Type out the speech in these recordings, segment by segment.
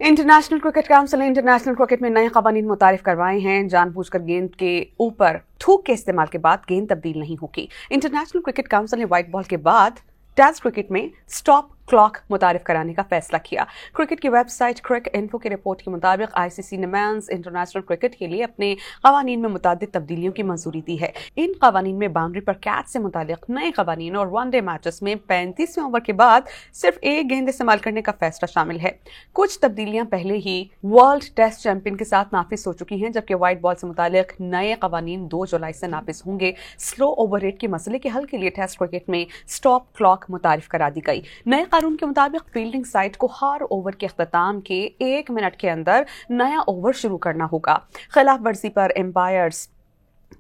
International cricket council ने international cricket में नए कवानीन मुतारिफ करवाए हैं। जानबूझकर गेंद के ऊपर थूक के इस्तेमाल के बाद गेंद तब्दील नहीं होगी। इंटरनेशनल क्रिकेट काउंसिल ने व्हाइट बॉल के बाद टेस्ट क्रिकेट में स्टॉप क्लॉक मुतारिफ कराने का फैसला किया। क्रिकेट की वेबसाइट क्रिक इन्फो की रिपोर्ट के मुताबिक आईसीसी ने मेंस इंटरनेशनल क्रिकेट के लिए अपने कवानीन में मुतादिद तब्दीलियों की मंजूरी दी है। इन कवानीन में बाउंड्री पर कैच से मुतालिक नए कवानीन और वनडे मैचेस में 35वें ओवर के बाद सिर्फ एक गेंद इस्तेमाल करने का फैसला शामिल है। कुछ तब्दीलियां पहले ही वर्ल्ड टेस्ट चैंपियन के साथ नाफिज हो चुकी हैं, जबकि व्हाइट बॉल से मुतालिक नए कवानीन 2 जुलाई से नाफिज होंगे। स्लो ओवर रेट के मसले के हल के लिए टेस्ट क्रिकेट में स्टॉप क्लॉक मुतारिफ करा दी गई। नए कानून के मुताबिक फील्डिंग साइड को हर ओवर के अख्ताम के 1 मिनट के अंदर नया ओवर शुरू करना होगा। खिलाफ वर्जी पर एम्पायर्स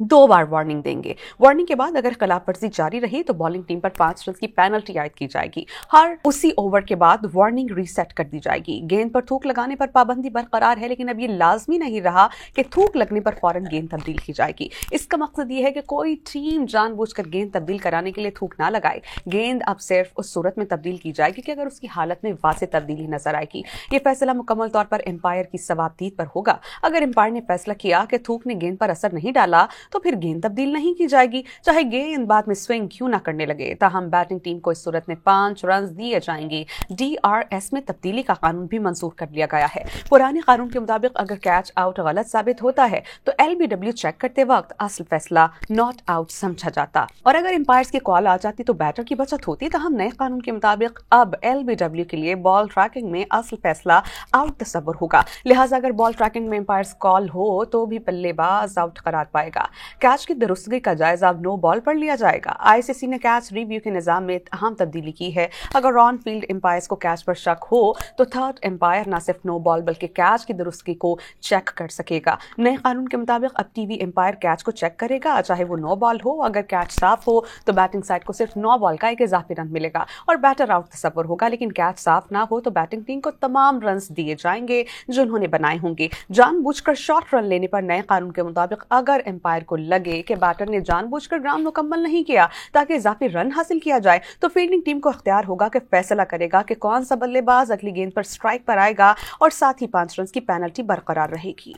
2 बार वार्निंग देंगे। वार्निंग के बाद अगर खिलाफ वर्जी जारी रही तो बॉलिंग टीम पर 5 रन की पेनल्टी आयद की जाएगी। हर उसी ओवर के बाद वार्निंग रीसेट कर दी जाएगी। गेंद पर थूक लगाने पर पाबंदी बरकरार है, लेकिन अब ये लाजमी नहीं रहा कि थूक लगने पर फौरन गेंद तब्दील की जाएगी। इसका मकसद ये है कि कोई टीम जानबूझकर गेंद तब्दील कराने के लिए थूक ना लगाए। गेंद अब सिर्फ उस सूरत में तब्दील की जाएगी कि अगर उसकी हालत में वाज़ेह तब्दीली नजर आएगी। ये फैसला मुकम्मल तौर पर एम्पायर की सवाबदीद पर होगा। अगर एम्पायर ने फैसला किया कि थूक ने गेंद पर असर नहीं डाला तो फिर गेंद तब्दील नहीं की जाएगी, चाहे गेंद बाद में स्विंग क्यों ना करने लगे। ताहम बैटिंग टीम को इस सूरत में 5 रन दिए जाएंगे। DRS में तब्दीली का कानून भी मंजूर कर लिया गया है। पुराने कानून के मुताबिक अगर कैच आउट गलत साबित होता है तो LBW चेक करते वक्त असल फैसला नॉट आउट समझा जाता और अगर एम्पायर्स की कॉल आ जाती तो बैटर की बचत होती। ताहम नए कानून के मुताबिक अब LBW के लिए बॉल ट्रैकिंग में असल फैसला आउट तस्वर होगा। लिहाजा अगर बॉल ट्रैकिंग में एम्पायर्स कॉल हो तो भी बल्लेबाज आउट करार पाएगा। कैच की दुरुस्तगी का जायजा अब नो बॉल पर लिया जाएगा। आईसीसी ने कैच रिव्यू के निजाम में अहम तब्दीली की है। अगर ऑन फील्ड एम्पायर्स को कैच पर शक हो तो थर्ड एम्पायर न सिर्फ नो बॉल बल्कि कैच की दुरुस्तगी को चेक कर सकेगा। नए कानून के मुताबिक अब टीवी एम्पायर कैच को चेक करेगा, चाहे वो नो बॉल हो। अगर कैच साफ हो तो बैटिंग साइड को सिर्फ 9 बॉल का एक इजाफी रन मिलेगा और बैटर आउट तस्वर होगा। लेकिन कैच साफ ना हो तो बैटिंग टीम को तमाम रन दिए जाएंगे जो उन्होंने बनाए होंगे। जानबूझकर शॉर्ट रन लेने पर नए कानून के मुताबिक अगर एम्पायर को लगे कि बैटर ने जानबूझकर ग्राउंड मुकम्मल नहीं किया ताकि इजाफी रन हासिल किया जाए तो फील्डिंग टीम को इख्तियार होगा कि फैसला करेगा कि कौन सा बल्लेबाज अगली गेंद पर स्ट्राइक पर आएगा और साथ ही 5 रन की पेनल्टी बरकरार रहेगी।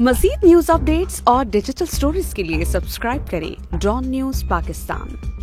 मज़ीद न्यूज़ अपडेट्स और डिजिटल स्टोरीज के लिए सब्सक्राइब करें डॉन न्यूज़ पाकिस्तान।